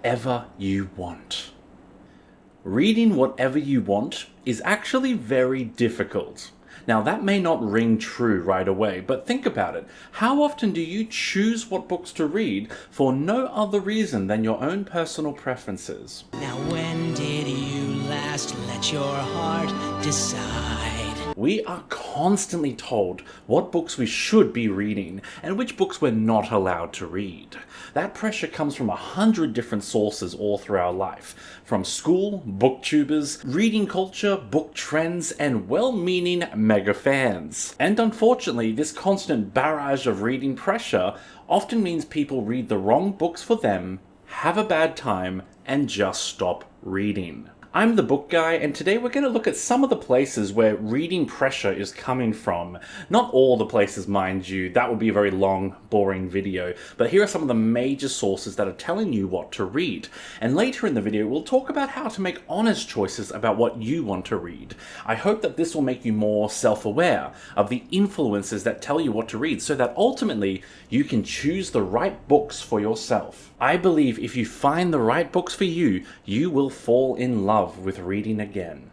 whatever you want. Reading whatever you want is actually very difficult. Now, that may not ring true right away, but think about it. How often do you choose what books to read for no other reason than your own personal preferences? Now, when did you last let your heart decide? We are constantly told what books we should be reading and which books we're not allowed to read. That pressure comes from 100 different sources all through our life, from school, booktubers, reading culture, book trends, and well-meaning mega fans. And unfortunately, this constant barrage of reading pressure often means people read the wrong books for them, have a bad time, and just stop reading. I'm the book guy, and today we're going to look at some of the places where reading pressure is coming from. Not all the places, mind you, that would be a very long, boring video, but here are some of the major sources that are telling you what to read. And later in the video, we'll talk about how to make honest choices about what you want to read. I hope that this will make you more self-aware of the influences that tell you what to read, so that ultimately you can choose the right books for yourself. I believe if you find the right books for you, you will fall in love with reading again.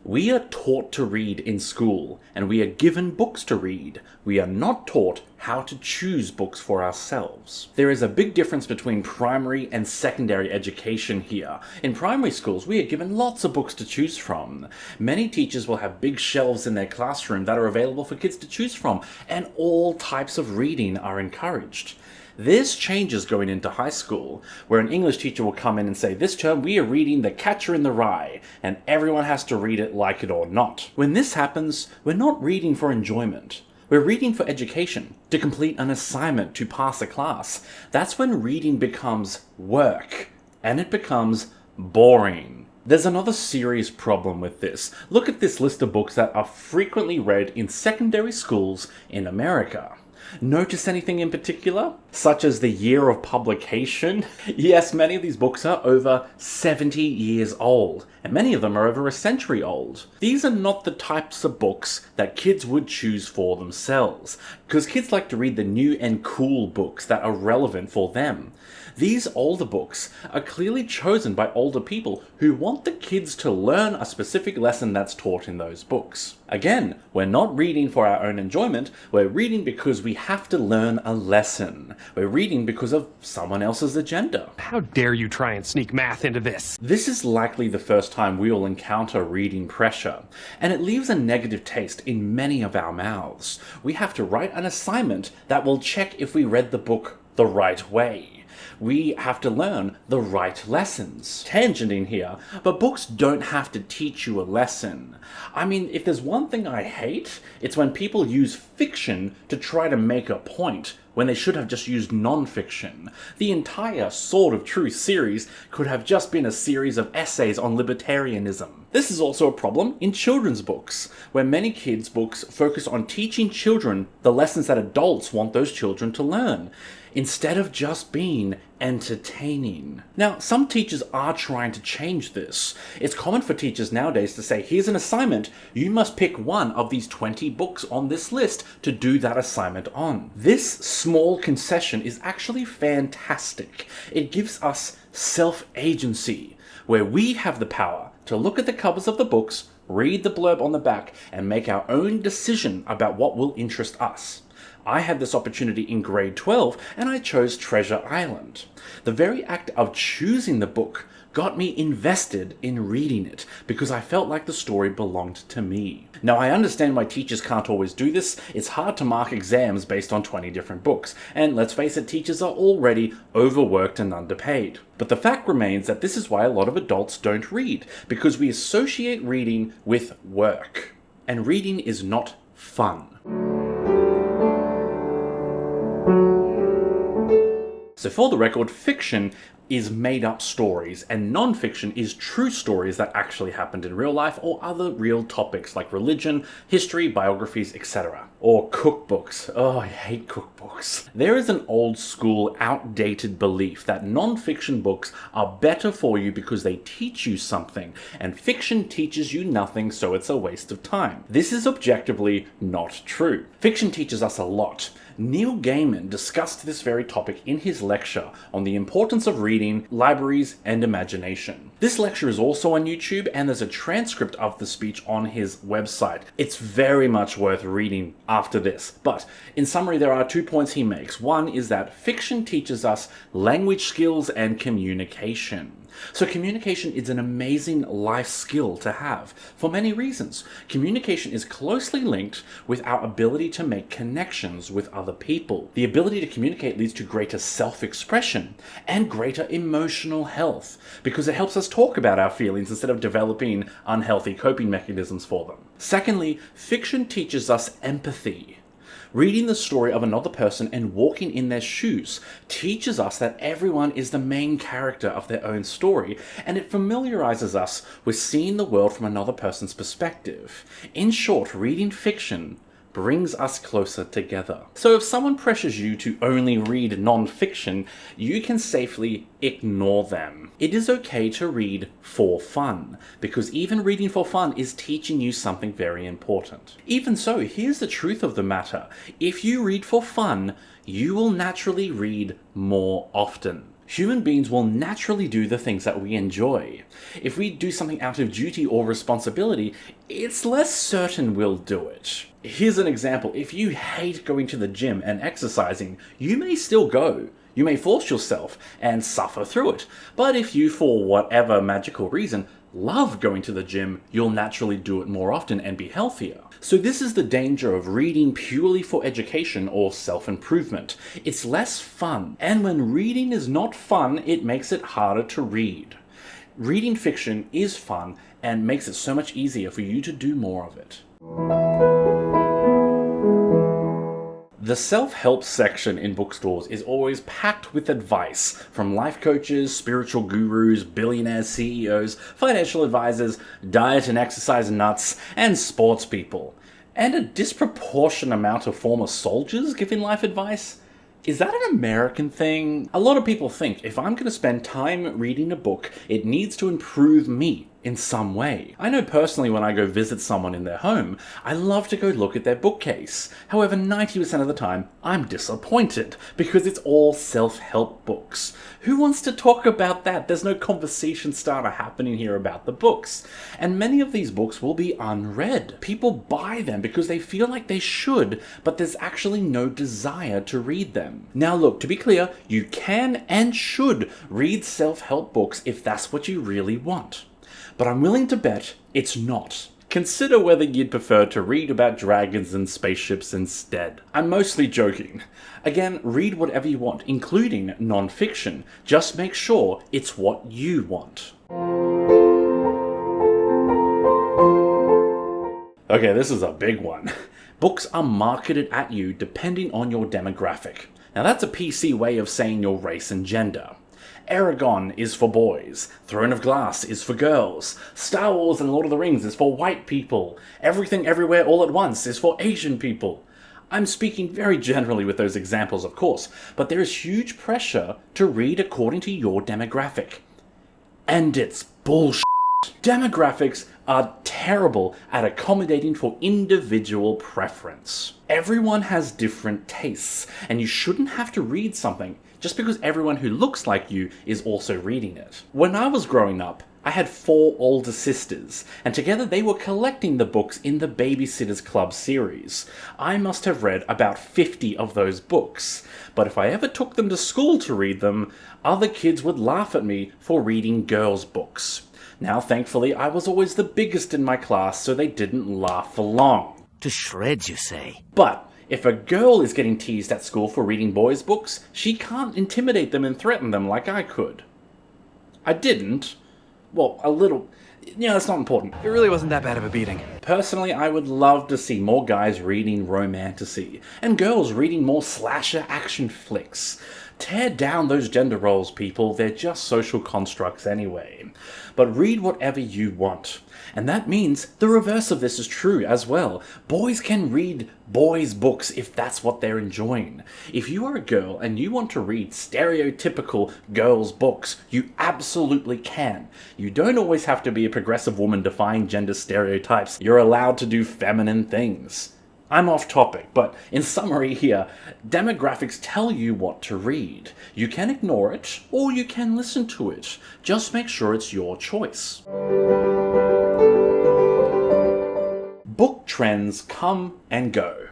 We are taught to read in school, and we are given books to read. We are not taught how to choose books for ourselves. There is a big difference between primary and secondary education here. In primary schools, we are given lots of books to choose from. Many teachers will have big shelves in their classroom that are available for kids to choose from, and all types of reading are encouraged. This changes going into high school, where an English teacher will come in and say, this term we are reading The Catcher in the Rye, and everyone has to read it like it or not. When this happens, we're not reading for enjoyment. We're reading for education, to complete an assignment, to pass a class. That's when reading becomes work, and it becomes boring. There's another serious problem with this. Look at this list of books that are frequently read in secondary schools in America. Notice anything in particular? Such as the year of publication? Yes, many of these books are over 70 years old, and many of them are over a century old. These are not the types of books that kids would choose for themselves, because kids like to read the new and cool books that are relevant for them. These older books are clearly chosen by older people who want the kids to learn a specific lesson that's taught in those books. Again, we're not reading for our own enjoyment, we're reading because we have to learn a lesson. We're reading because of someone else's agenda. How dare you try and sneak math into this? This is likely the first time we will encounter reading pressure, and it leaves a negative taste in many of our mouths. We have to write an assignment that will check if we read the book the right way. We have to learn the right lessons. Tangenting here, but books don't have to teach you a lesson. I mean, if there's one thing I hate, it's when people use fiction to try to make a point when they should have just used non-fiction. The entire Sword of Truth series could have just been a series of essays on libertarianism. This is also a problem in children's books, where many kids' books focus on teaching children the lessons that adults want those children to learn, instead of just being entertaining. Now, some teachers are trying to change this. It's common for teachers nowadays to say, here's an assignment, you must pick one of these 20 books on this list to do that assignment on. This small concession is actually fantastic. It gives us self-agency, where we have the power to look at the covers of the books, read the blurb on the back, and make our own decision about what will interest us. I had this opportunity in grade 12, and I chose Treasure Island. The very act of choosing the book got me invested in reading it, because I felt like the story belonged to me. Now, I understand why teachers can't always do this. It's hard to mark exams based on 20 different books, and let's face it, teachers are already overworked and underpaid. But the fact remains that this is why a lot of adults don't read, because we associate reading with work. And reading is not fun. So for the record, fiction is made-up stories, and non-fiction is true stories that actually happened in real life or other real topics like religion, history, biographies, etc. Or cookbooks. Oh, I hate cookbooks. There is an old-school, outdated belief that non-fiction books are better for you because they teach you something, and fiction teaches you nothing, so it's a waste of time. This is objectively not true. Fiction teaches us a lot. Neil Gaiman discussed this very topic in his lecture on the importance of reading, libraries, and imagination. This lecture is also on YouTube, and there's a transcript of the speech on his website. It's very much worth reading after this. But in summary, there are 2 points he makes. One is that fiction teaches us language skills and communication. So communication is an amazing life skill to have for many reasons. Communication is closely linked with our ability to make connections with other people. The ability to communicate leads to greater self-expression and greater emotional health because it helps us talk about our feelings instead of developing unhealthy coping mechanisms for them. Secondly, fiction teaches us empathy. Reading the story of another person and walking in their shoes teaches us that everyone is the main character of their own story, and it familiarizes us with seeing the world from another person's perspective. In short, reading fiction brings us closer together. So if someone pressures you to only read non-fiction, you can safely ignore them. It is okay to read for fun, because even reading for fun is teaching you something very important. Even so, here's the truth of the matter. If you read for fun, you will naturally read more often. Human beings will naturally do the things that we enjoy. If we do something out of duty or responsibility, it's less certain we'll do it. Here's an example. If you hate going to the gym and exercising, you may still go. You may force yourself and suffer through it. But if you, for whatever magical reason, love going to the gym, you'll naturally do it more often and be healthier. So this is the danger of reading purely for education or self-improvement. It's less fun, and when reading is not fun, it makes it harder to read. Reading fiction is fun and makes it so much easier for you to do more of it. The self-help section in bookstores is always packed with advice from life coaches, spiritual gurus, billionaires, CEOs, financial advisors, diet and exercise nuts, and sports people. And a disproportionate amount of former soldiers giving life advice? Is that an American thing? A lot of people think if I'm going to spend time reading a book, it needs to improve me in some way. I know personally when I go visit someone in their home, I love to go look at their bookcase. However, 90% of the time, I'm disappointed because it's all self-help books. Who wants to talk about that? There's no conversation starter happening here about the books. And many of these books will be unread. People buy them because they feel like they should, but there's actually no desire to read them. Now look, to be clear, you can and should read self-help books if that's what you really want. But I'm willing to bet it's not. Consider whether you'd prefer to read about dragons and spaceships instead. I'm mostly joking. Again, read whatever you want, including non-fiction. Just make sure it's what you want. Okay, this is a big one. Books are marketed at you depending on your demographic. Now that's a PC way of saying your race and gender. Aragon is for boys, Throne of Glass is for girls, Star Wars and Lord of the Rings is for white people, Everything Everywhere All at Once is for Asian people. I'm speaking very generally with those examples, of course, but there is huge pressure to read according to your demographic. And it's bullshit. Demographics are terrible at accommodating for individual preference. Everyone has different tastes, and you shouldn't have to read something just because everyone who looks like you is also reading it. When I was growing up, I had 4 older sisters, and together they were collecting the books in the Babysitters Club series. I must have read about 50 of those books, but if I ever took them to school to read them, other kids would laugh at me for reading girls' books. Now, thankfully, I was always the biggest in my class, so they didn't laugh for long. To shreds, you say? But if a girl is getting teased at school for reading boys' books, she can't intimidate them and threaten them like I could. I didn't. Well, a little. That's not important. It really wasn't that bad of a beating. Personally, I would love to see more guys reading romantasy, and girls reading more slasher action flicks. Tear down those gender roles, people. They're just social constructs anyway. But read whatever you want. And that means the reverse of this is true as well. Boys can read boys' books if that's what they're enjoying. If you are a girl and you want to read stereotypical girls' books, you absolutely can. You don't always have to be a progressive woman defying gender stereotypes. You're allowed to do feminine things. I'm off topic, but in summary here, demographics tell you what to read. You can ignore it, or you can listen to it. Just make sure it's your choice. Book trends come and go,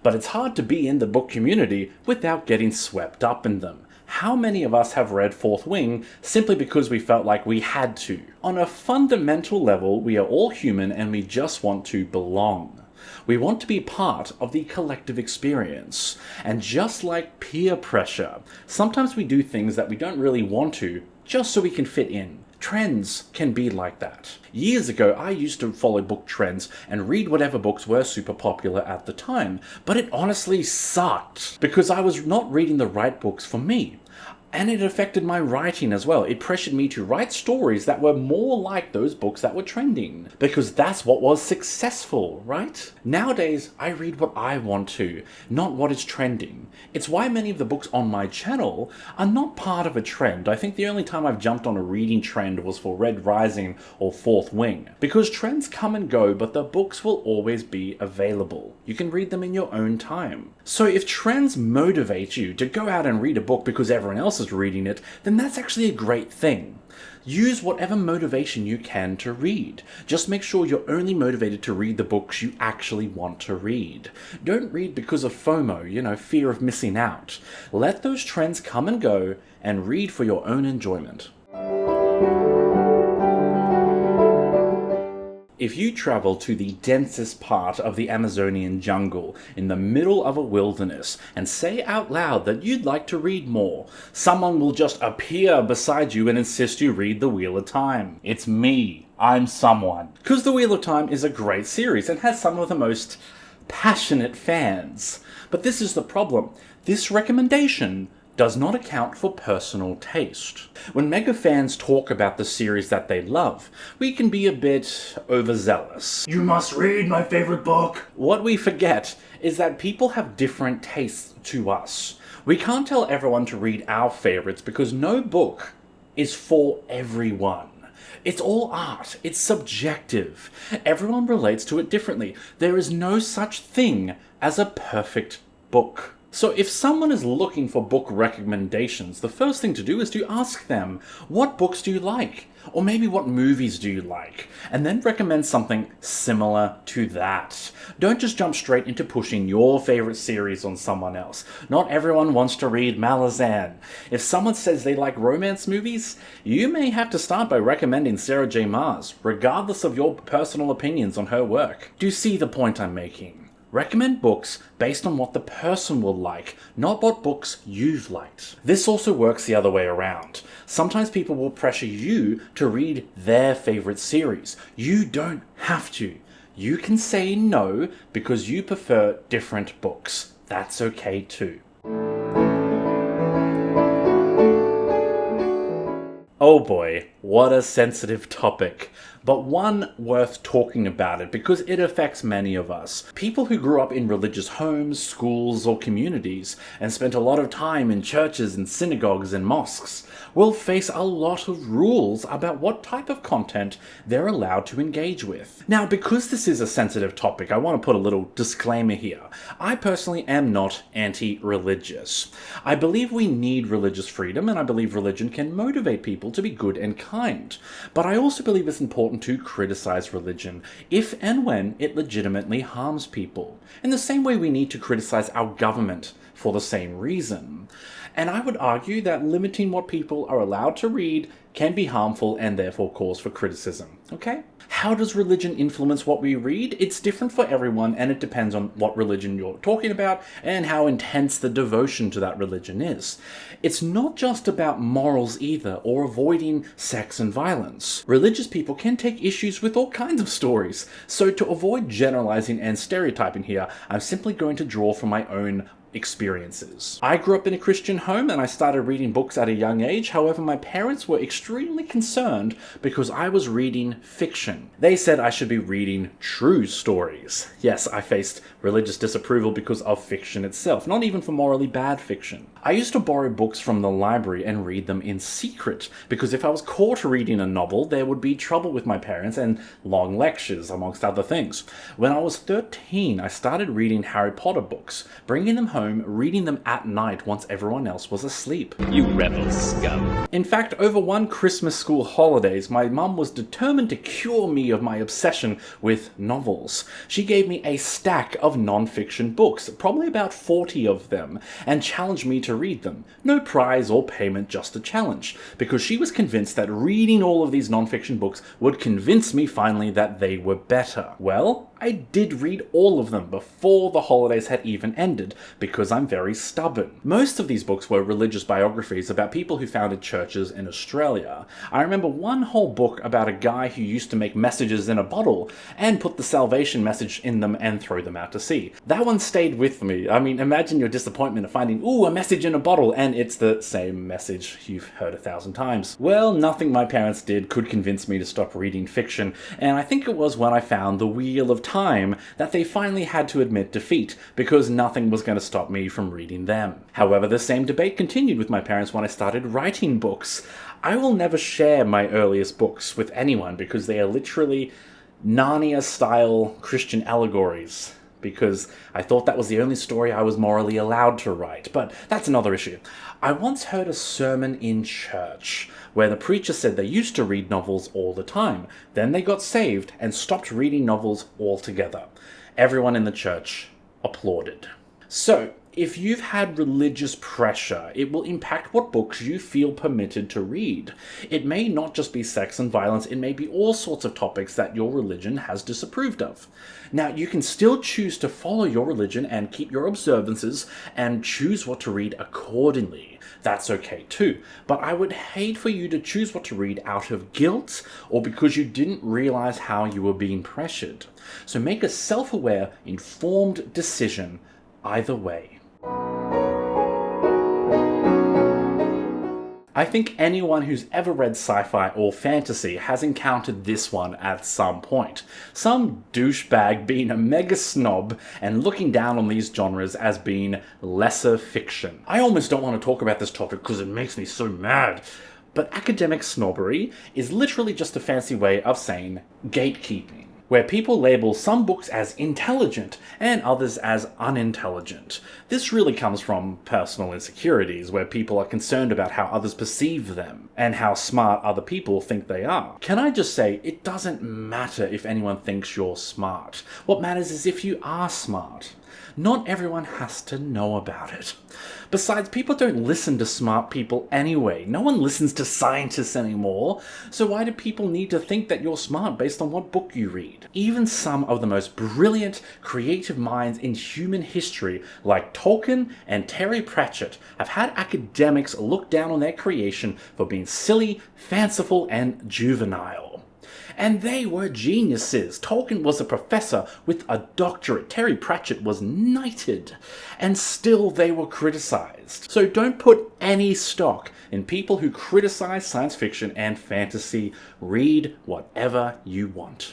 but it's hard to be in the book community without getting swept up in them. How many of us have read Fourth Wing simply because we felt like we had to? On a fundamental level, we are all human and we just want to belong. We want to be part of the collective experience. And just like peer pressure, sometimes we do things that we don't really want to just so we can fit in. Trends can be like that. Years ago, I used to follow book trends and read whatever books were super popular at the time, but it honestly sucked because I was not reading the right books for me. And it affected my writing as well. It pressured me to write stories that were more like those books that were trending. Because that's what was successful, right? Nowadays, I read what I want to, not what is trending. It's why many of the books on my channel are not part of a trend. I think the only time I've jumped on a reading trend was for Red Rising or Fourth Wing. Because trends come and go, but the books will always be available. You can read them in your own time. So if trends motivate you to go out and read a book because everyone else is reading it, then that's actually a great thing. Use whatever motivation you can to read. Just make sure you're only motivated to read the books you actually want to read. Don't read because of FOMO, fear of missing out. Let those trends come and go and read for your own enjoyment. If you travel to the densest part of the Amazonian jungle in the middle of a wilderness and say out loud that you'd like to read more, someone will just appear beside you and insist you read The Wheel of Time. It's me. I'm someone. Because The Wheel of Time is a great series and has some of the most passionate fans. But this is the problem. This recommendation does not account for personal taste. When mega fans talk about the series that they love, we can be a bit overzealous. You must read my favorite book! What we forget is that people have different tastes to us. We can't tell everyone to read our favorites because no book is for everyone. It's all art. It's subjective. Everyone relates to it differently. There is no such thing as a perfect book. So if someone is looking for book recommendations, the first thing to do is to ask them, what books do you like? Or maybe what movies do you like? And then recommend something similar to that. Don't just jump straight into pushing your favorite series on someone else. Not everyone wants to read Malazan. If someone says they like romance movies, you may have to start by recommending Sarah J. Maas, regardless of your personal opinions on her work. Do you see the point I'm making? Recommend books based on what the person will like, not what books you've liked. This also works the other way around. Sometimes people will pressure you to read their favorite series. You don't have to. You can say no because you prefer different books. That's okay too. Oh boy, what a sensitive topic. But one worth talking about it because it affects many of us. People who grew up in religious homes, schools, or communities and spent a lot of time in churches and synagogues and mosques will face a lot of rules about what type of content they're allowed to engage with. Now, because this is a sensitive topic, I want to put a little disclaimer here. I personally am not anti-religious. I believe we need religious freedom and I believe religion can motivate people to be good and kind. But I also believe it's important to criticize religion if and when it legitimately harms people. In the same way we need to criticize our government for the same reason. And I would argue that limiting what people are allowed to read can be harmful and therefore cause for criticism. Okay? How does religion influence what we read? It's different for everyone and it depends on what religion you're talking about and how intense the devotion to that religion is. It's not just about morals either or avoiding sex and violence. Religious people can take issues with all kinds of stories. So to avoid generalizing and stereotyping here, I'm simply going to draw from my own experiences. I grew up in a Christian home and I started reading books at a young age. However, my parents were extremely concerned because I was reading fiction. They said I should be reading true stories. Yes, I faced religious disapproval because of fiction itself, not even for morally bad fiction. I used to borrow books from the library and read them in secret, because if I was caught reading a novel, there would be trouble with my parents and long lectures, amongst other things. When I was 13, I started reading Harry Potter books, bringing them home, reading them at night once everyone else was asleep. You rebel scum. In fact, over one Christmas school holidays, my mum was determined to cure me of my obsession with novels. She gave me a stack of non-fiction books, probably about 40 of them, and challenged me to read them. No prize or payment, just a challenge, because she was convinced that reading all of these non-fiction books would convince me finally that they were better. Well, I did read all of them before the holidays had even ended, because I'm very stubborn. Most of these books were religious biographies about people who founded churches in Australia. I remember one whole book about a guy who used to make messages in a bottle and put the salvation message in them and throw them out to sea. That one stayed with me. I mean, imagine your disappointment of finding, a message in a bottle, and it's the same message you've heard 1,000 times. Well, nothing my parents did could convince me to stop reading fiction, and I think it was when I found The Wheel of Time that they finally had to admit defeat, because nothing was going to stop me from reading them. However, the same debate continued with my parents when I started writing books. I will never share my earliest books with anyone because they are literally Narnia-style Christian allegories, because I thought that was the only story I was morally allowed to write, but that's another issue. I once heard a sermon in church where the preacher said they used to read novels all the time. Then they got saved and stopped reading novels altogether. Everyone in the church applauded. So, if you've had religious pressure, it will impact what books you feel permitted to read. It may not just be sex and violence, it may be all sorts of topics that your religion has disapproved of. Now, you can still choose to follow your religion and keep your observances and choose what to read accordingly. That's okay too. But I would hate for you to choose what to read out of guilt or because you didn't realize how you were being pressured. So make a self-aware, informed decision either way. I think anyone who's ever read sci-fi or fantasy has encountered this one at some point. Some douchebag being a mega snob and looking down on these genres as being lesser fiction. I almost don't want to talk about this topic because it makes me so mad. But academic snobbery is literally just a fancy way of saying gatekeeping, where people label some books as intelligent and others as unintelligent. This really comes from personal insecurities, where people are concerned about how others perceive them and how smart other people think they are. Can I just say, it doesn't matter if anyone thinks you're smart. What matters is if you are smart. Not everyone has to know about it. Besides, people don't listen to smart people anyway. No one listens to scientists anymore. So why do people need to think that you're smart based on what book you read? Even some of the most brilliant, creative minds in human history, like Tolkien and Terry Pratchett, have had academics look down on their creation for being silly, fanciful, and juvenile. And they were geniuses. Tolkien was a professor with a doctorate. Terry Pratchett was knighted. And still they were criticized. So don't put any stock in people who criticize science fiction and fantasy. Read whatever you want.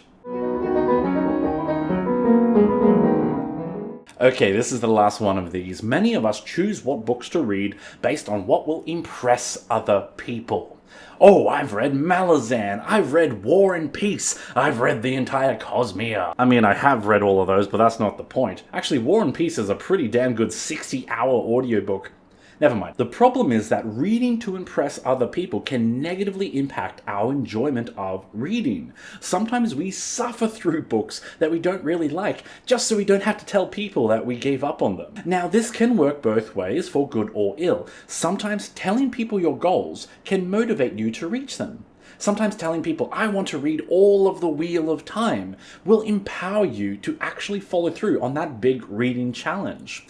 Okay, this is the last one of these. Many of us choose what books to read based on what will impress other people. Oh, I've read Malazan, I've read War and Peace, I've read the entire Cosmere. I mean, I have read all of those, but that's not the point. Actually, War and Peace is a pretty damn good 60-hour audiobook. Never mind. The problem is that reading to impress other people can negatively impact our enjoyment of reading. Sometimes we suffer through books that we don't really like, just so we don't have to tell people that we gave up on them. Now, this can work both ways, for good or ill. Sometimes telling people your goals can motivate you to reach them. Sometimes telling people, I want to read all of The Wheel of Time, will empower you to actually follow through on that big reading challenge.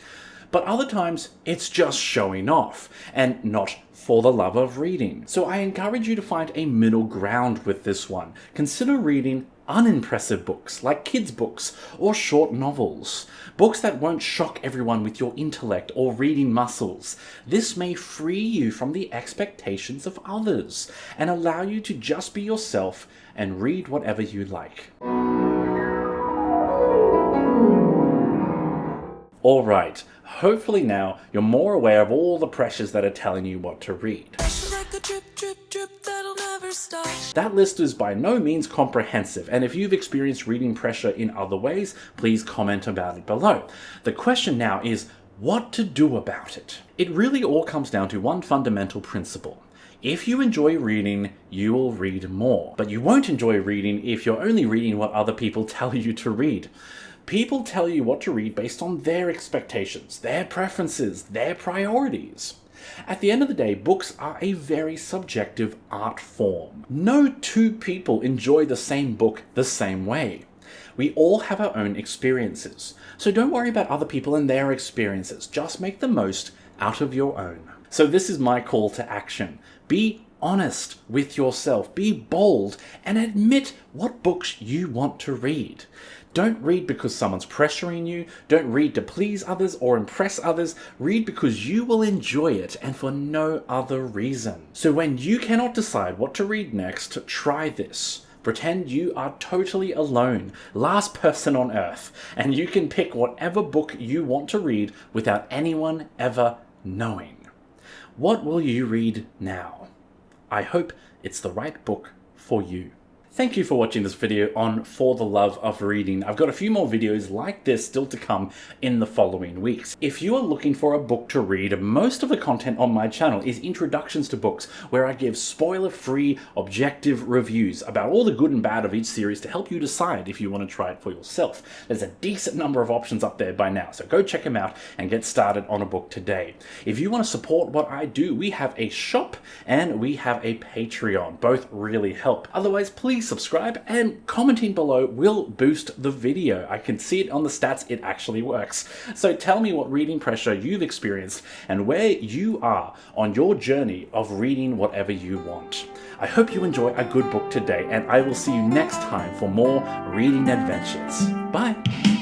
But other times, it's just showing off, and not for the love of reading. So I encourage you to find a middle ground with this one. Consider reading unimpressive books like kids' books or short novels. Books that won't shock everyone with your intellect or reading muscles. This may free you from the expectations of others and allow you to just be yourself and read whatever you like. Alright, hopefully now you're more aware of all the pressures that are telling you what to read. That list is by no means comprehensive, and if you've experienced reading pressure in other ways, please comment about it below. The question now is what to do about it. It really all comes down to one fundamental principle. If you enjoy reading, you will read more. But you won't enjoy reading if you're only reading what other people tell you to read. People tell you what to read based on their expectations, their preferences, their priorities. At the end of the day, books are a very subjective art form. No two people enjoy the same book the same way. We all have our own experiences, so don't worry about other people and their experiences. Just make the most out of your own. So this is my call to action. Be honest with yourself, be bold, and admit what books you want to read. Don't read because someone's pressuring you. Don't read to please others or impress others. Read because you will enjoy it and for no other reason. So when you cannot decide what to read next, try this. Pretend you are totally alone, last person on earth, and you can pick whatever book you want to read without anyone ever knowing. What will you read now? I hope it's the right book for you. Thank you for watching this video on For the Love of Reading. I've got a few more videos like this still to come in the following weeks. If you are looking for a book to read, most of the content on my channel is introductions to books where I give spoiler-free, objective reviews about all the good and bad of each series to help you decide if you want to try it for yourself. There's a decent number of options up there by now, so go check them out and get started on a book today. If you want to support what I do, we have a shop and we have a Patreon. Both really help. Otherwise, please subscribe, and commenting below will boost the video. I can see it on the stats, it actually works. So tell me what reading pressure you've experienced and where you are on your journey of reading whatever you want. I hope you enjoy a good book today, and I will see you next time for more reading adventures. Bye!